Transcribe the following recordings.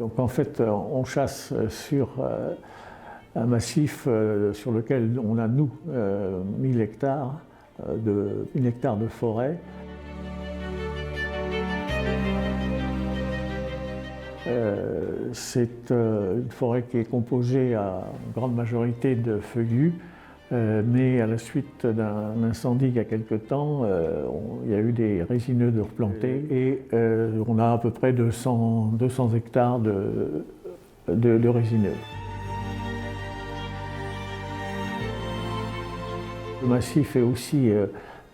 Donc en fait, on chasse sur un massif sur lequel on a, nous, 1000 hectares de forêt. C'est une forêt qui est composée à grande majorité de feuillus, mais à la suite d'un incendie il y a quelque temps, il y a eu des résineux de replantés et on a à peu près 200 hectares de résineux. Le massif est aussi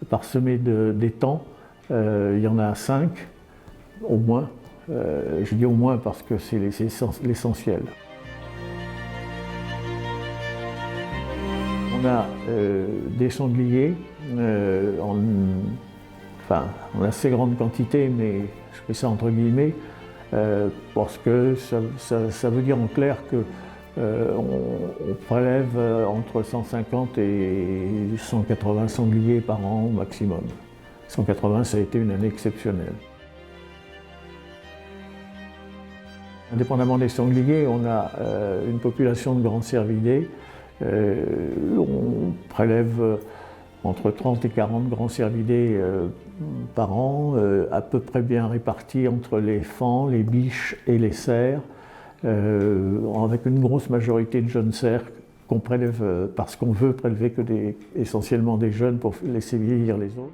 parsemé d'étangs. Il y en a 5 au moins. Je dis au moins parce que c'est l'essentiel. On a des sangliers, enfin en assez grande quantité, mais je fais ça entre guillemets, parce que ça veut dire en clair que on prélève entre 150 et 180 sangliers par an au maximum. 180, ça a été une année exceptionnelle. Indépendamment des sangliers, on a une population de grands cervidés. On prélève entre 30 et 40 grands cervidés par an, à peu près bien répartis entre les faons, les biches et les cerfs, avec une grosse majorité de jeunes cerfs qu'on prélève parce qu'on veut prélever essentiellement des jeunes pour laisser vieillir les autres.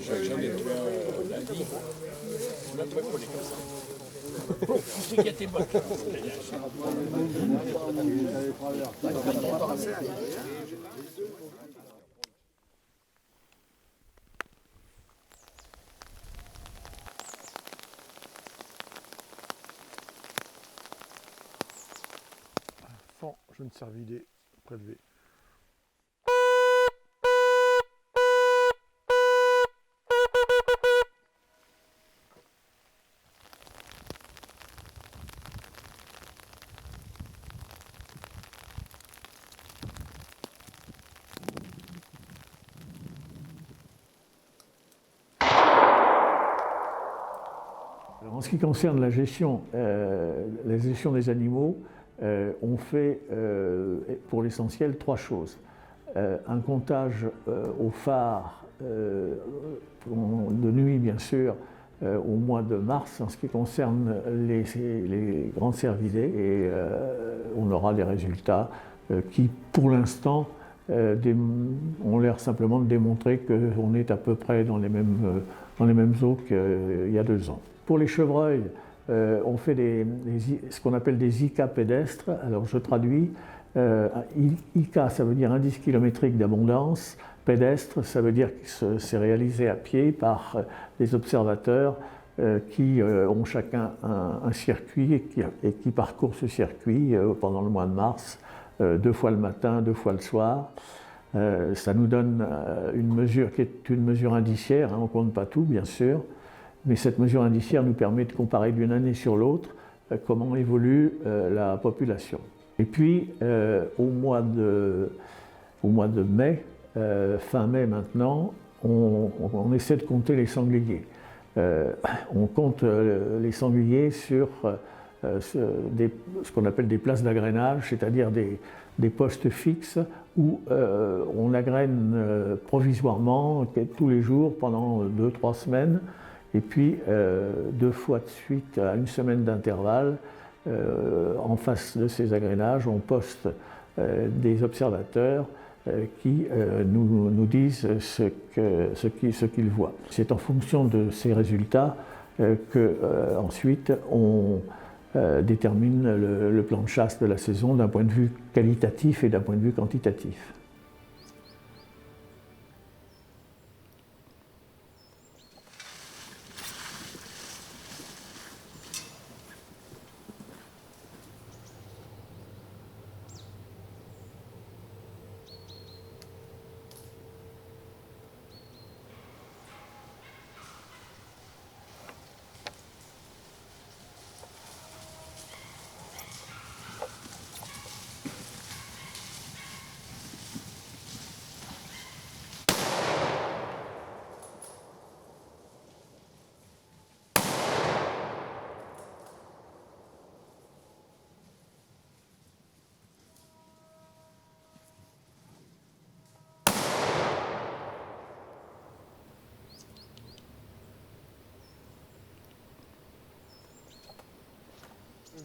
J'en ai trouvé un lundi, on l'a trouvé pour les comme ça. C'est qu'il y a tes bottes. Faon, jeune cervidé, prélevé. En ce qui concerne la gestion des animaux, on fait pour l'essentiel 3 choses. Un comptage au phare de nuit, bien sûr, au mois de mars, en ce qui concerne les grands cervidés, et on aura des résultats qui, pour l'instant, ont l'air simplement de démontrer qu'on est à peu près dans les mêmes eaux qu'il y a 2 ans. Pour les chevreuils, on fait ce qu'on appelle des ICA pédestres. Alors je traduis. ICA, ça veut dire indice kilométrique d'abondance. Pédestre, ça veut dire que c'est réalisé à pied par des observateurs qui ont chacun un circuit et qui parcourent ce circuit pendant le mois de mars, 2 fois le matin, 2 fois le soir. Ça nous donne une mesure qui est une mesure indiciaire, hein, on ne compte pas tout bien sûr, mais cette mesure indiciaire nous permet de comparer d'une année sur l'autre comment évolue la population. Et puis au mois de mai, fin mai maintenant, on essaie de compter les sangliers. On compte les sangliers sur ce qu'on appelle des places d'agrainage, c'est-à-dire des postes fixes où on agrène provisoirement tous les jours pendant 2-3 semaines, et puis 2 fois de suite à une semaine d'intervalle, en face de ces agrénages, on poste des observateurs qui nous disent ce qu'ils voient. C'est en fonction de ces résultats qu'ensuite on détermine le plan de chasse de la saison d'un point de vue qualitatif et d'un point de vue quantitatif.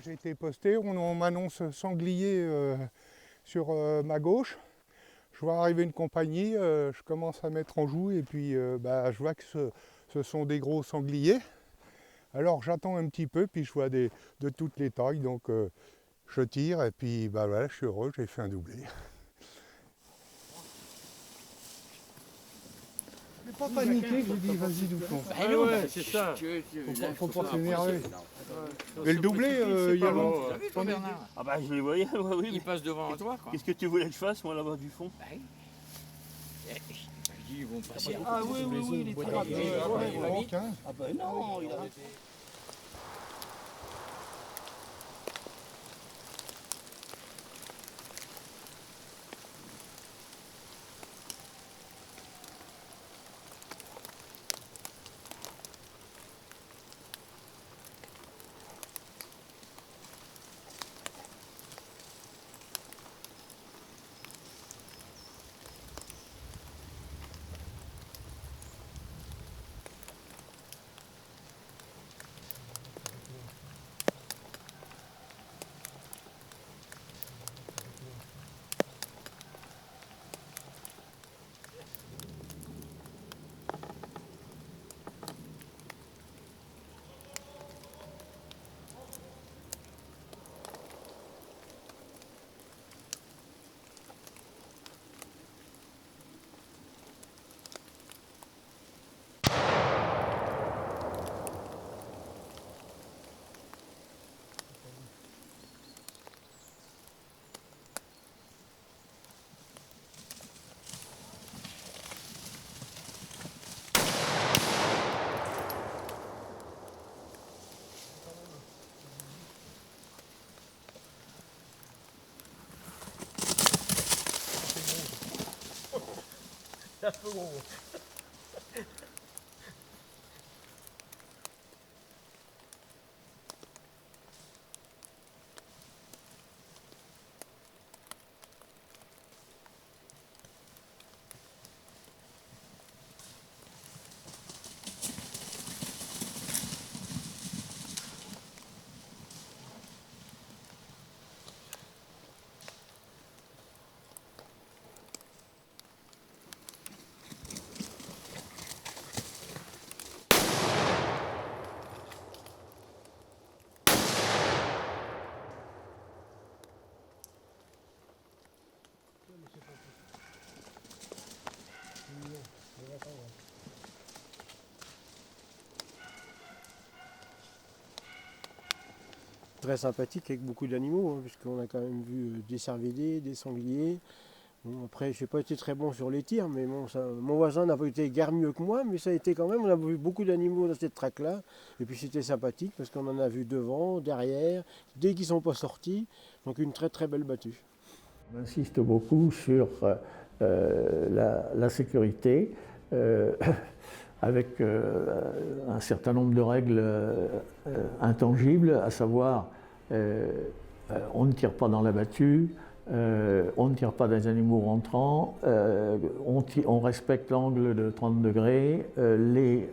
J'ai été posté, on m'annonce sanglier sur ma gauche. Je vois arriver une compagnie, je commence à mettre en joue et puis je vois que ce sont des gros sangliers. Alors j'attends un petit peu, puis je vois de toutes les tailles, donc je tire et puis voilà, je suis heureux, j'ai fait un doublé. Je n'ai pas paniqué, je dis vas-y doucement. Ouais, c'est ça. Faut pas s'énerver. Mais le doublé, il y a longtemps. T'as vu toi, Bernard? Ah bah je les voyais, oui. Il passe devant toi, quoi. Qu'est-ce que tu voulais que je fasse, moi, là-bas du fond? Je dis, ils vont passer. Ah oui, il est très rapide. Ah bah non, il a... C'est un peu gros. Très sympathique avec beaucoup d'animaux, hein, puisqu'on a quand même vu des cervidés, des sangliers. Bon, après, je n'ai pas été très bon sur les tirs, mais bon, mon voisin n'a pas été guère mieux que moi, mais ça a été quand même, on a vu beaucoup d'animaux dans cette traque-là. Et puis c'était sympathique parce qu'on en a vu devant, derrière, dès qu'ils ne sont pas sortis. Donc une très très belle battue. On insiste beaucoup sur la sécurité. Avec un certain nombre de règles intangibles, à savoir on ne tire pas dans la battue, on ne tire pas des animaux rentrants, on respecte l'angle de 30 degrés, les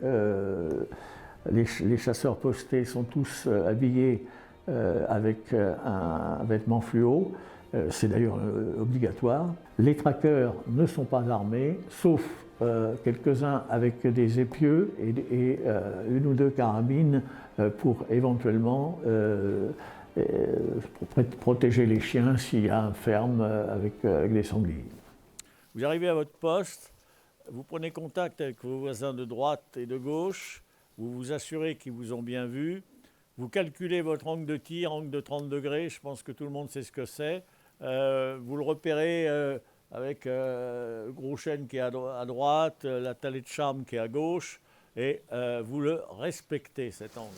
chasseurs postés sont tous habillés avec un vêtement fluo. C'est d'ailleurs obligatoire. Les traqueurs ne sont pas armés, sauf quelques-uns avec des épieux et une ou deux carabines pour éventuellement protéger les chiens s'il y a un ferme avec des sangliers. Vous arrivez à votre poste, vous prenez contact avec vos voisins de droite et de gauche, vous vous assurez qu'ils vous ont bien vu, vous calculez votre angle de tir, angle de 30 degrés, je pense que tout le monde sait ce que c'est. Vous le repérez avec le gros chêne qui est à droite, la tallée de charme qui est à gauche, et vous le respectez cet angle.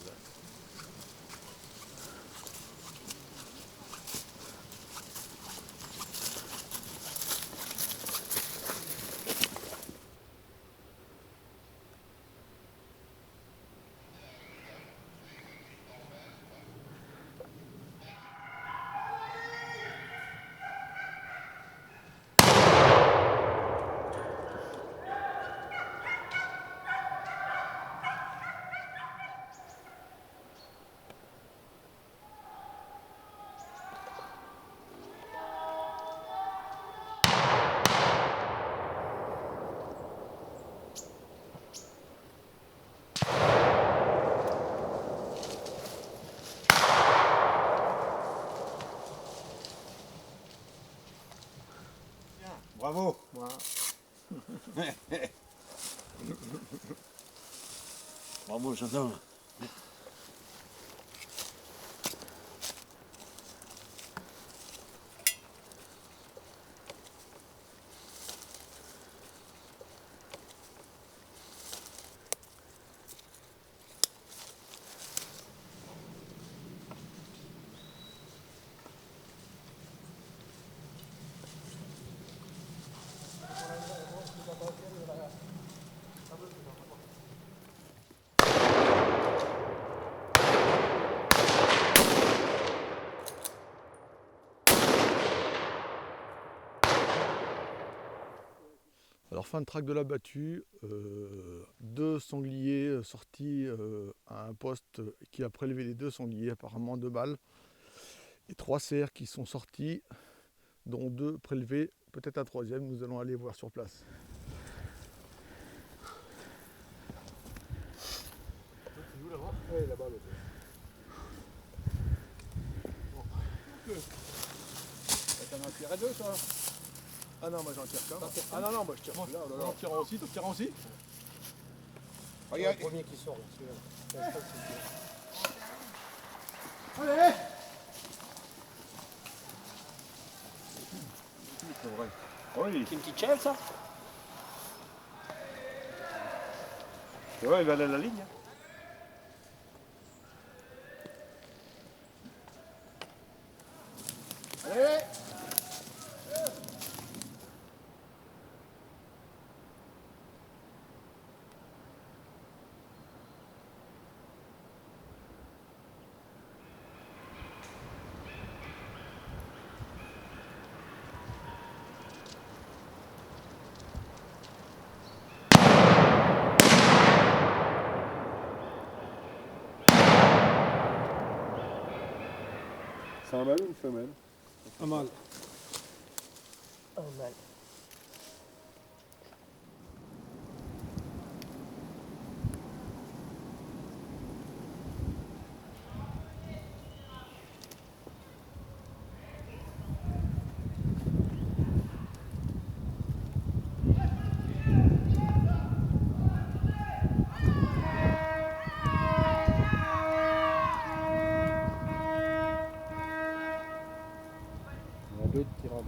Bravo. Bravo, j'adore. Alors fin de traque de la battue, 2 sangliers sortis à un poste qui a prélevé les 2 sangliers, apparemment 2 balles, et 3 cerfs qui sont sortis, dont 2 prélevés, peut-être un 3e, nous allons aller voir sur place. Tu joues là-bas ? Oui, là-bas. T'en as tiré 2 toi ? Ah non, moi j'en tire qu'un. Ah non, moi je tire celui-là. J'en tire aussi, tu tires aussi ? Regarde. Le premier qui sort, là, celui-là. Allez ! C'est vrai. Oui. C'est une petite chèvre, ça? Ouais, il va aller à la ligne. Allez! C'est un mâle ou une femelle? Un mâle. Un mâle. Il y a 2 de tirades.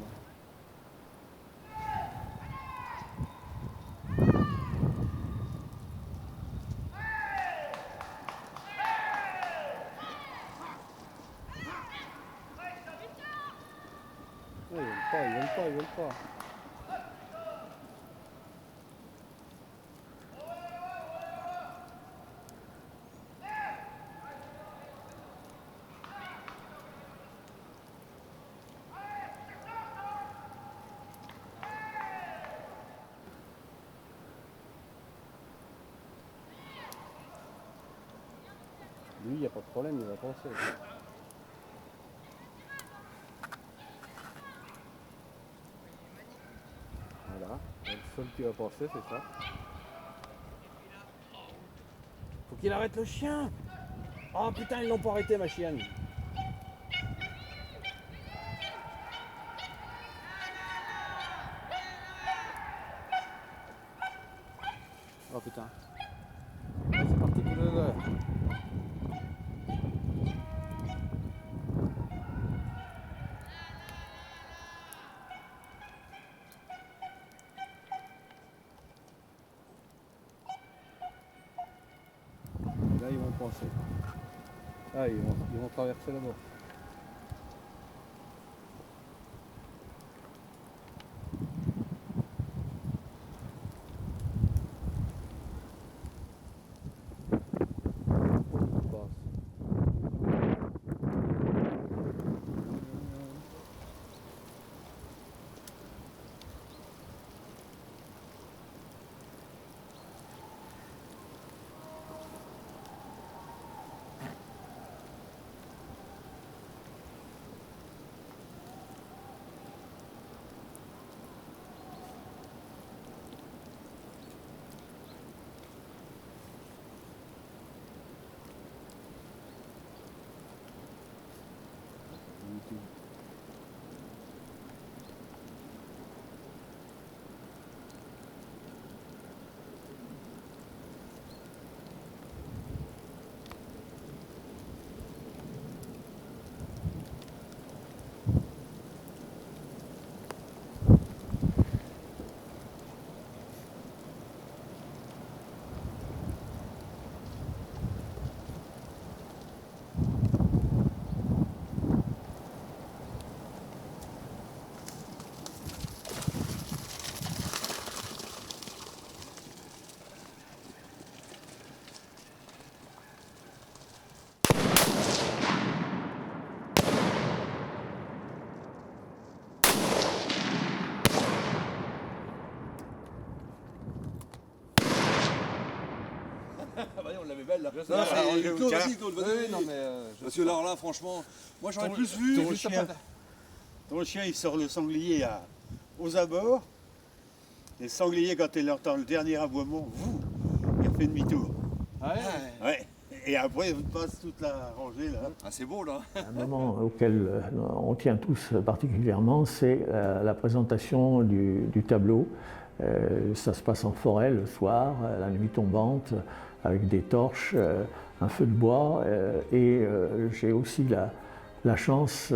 Ils veulent pas. Lui, il n'y a pas de problème, il va penser. seul qui va penser, c'est ça. Faut qu'il arrête le chien. Oh putain, ils l'ont pas arrêté, ma chienne. Oh putain. C'est parti pour 2 heures. Là, ils vont penser. Ah, ils vont traverser là-bas. Ah bah on l'avait belle là. Non, c'est Claude aussi, Claude. Oui, non mais. Parce que alors là, franchement, moi j'aurais plus vu. Ton chien, il sort le sanglier aux abords. Et le sanglier, quand il entend le dernier aboiement, il refait demi-tour. Ah ouais. Ouais. Et après, il passe toute la rangée là. Ah, c'est beau là. Un moment auquel on tient tous particulièrement, c'est la présentation du tableau. Ça se passe en forêt le soir, la nuit tombante, avec des torches, un feu de bois. Et j'ai aussi la chance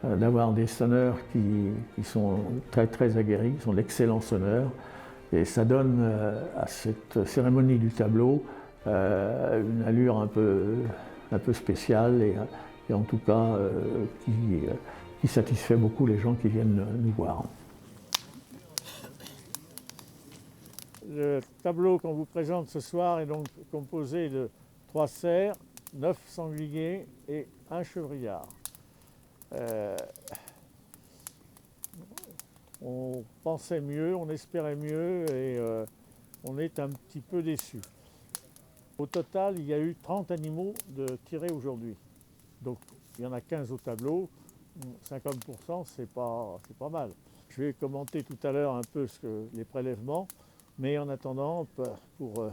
d'avoir des sonneurs qui sont très très aguerris, qui sont d'excellents sonneurs. Et ça donne à cette cérémonie du tableau une allure un peu spéciale et en tout cas qui satisfait beaucoup les gens qui viennent nous voir. Le tableau qu'on vous présente ce soir est donc composé de 3 cerfs, 9 sangliers et 1 chevrillard. On pensait mieux, on espérait mieux et on est un petit peu déçus. Au total, il y a eu 30 animaux de tirés aujourd'hui. Donc il y en a 15 au tableau, 50% c'est pas mal. Je vais commenter tout à l'heure un peu les prélèvements, mais en attendant, pour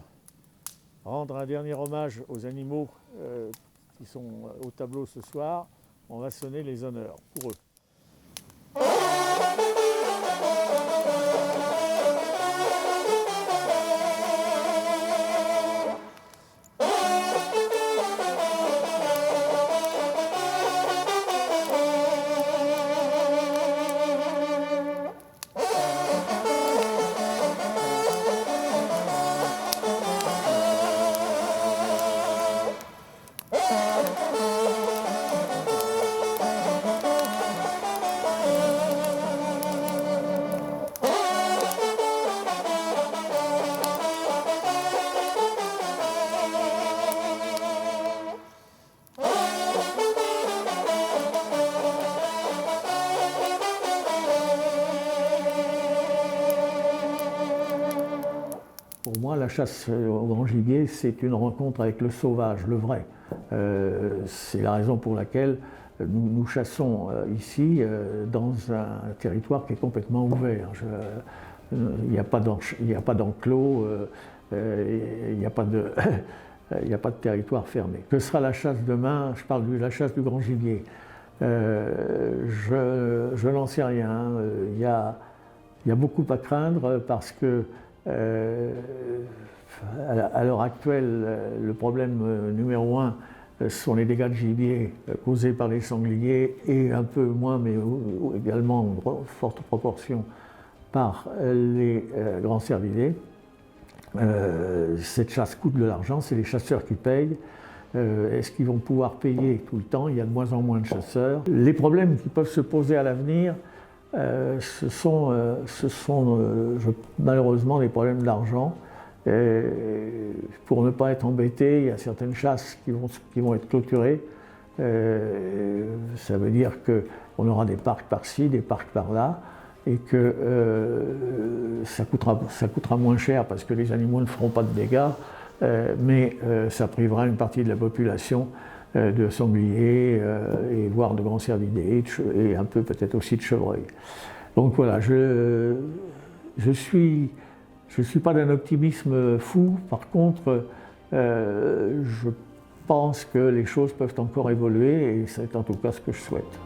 rendre un dernier hommage aux animaux qui sont au tableau ce soir, on va sonner les honneurs pour eux. Pour moi, la chasse au grand gibier, c'est une rencontre avec le sauvage, le vrai. C'est la raison pour laquelle nous chassons ici dans un territoire qui est complètement ouvert. Il n'y a pas d'enclos, il n'y a pas de... Il n'y a pas de territoire fermé. Que sera la chasse demain? Je parle de la chasse du grand gibier. Je n'en sais rien. Il y a beaucoup à craindre parce que à l'heure actuelle, le problème numéro 1 sont les dégâts de gibier causés par les sangliers et un peu moins, mais également en forte proportion par les grands cervidés. Cette chasse coûte de l'argent, c'est les chasseurs qui payent. Est-ce qu'ils vont pouvoir payer tout le temps? Il y a de moins en moins de chasseurs. Les problèmes qui peuvent se poser à l'avenir, ce sont malheureusement des problèmes d'argent. Pour ne pas être embêté, il y a certaines chasses qui vont être clôturées. Ça veut dire qu'on aura des parcs par-ci, des parcs par-là, et que ça coûtera moins cher parce que les animaux ne feront pas de dégâts, mais ça privera une partie de la population de sangliers et voire de grands cervidés et un peu peut-être aussi de chevreuils. Donc voilà, je suis pas d'un optimisme fou. Par contre, je pense que les choses peuvent encore évoluer et c'est en tout cas ce que je souhaite.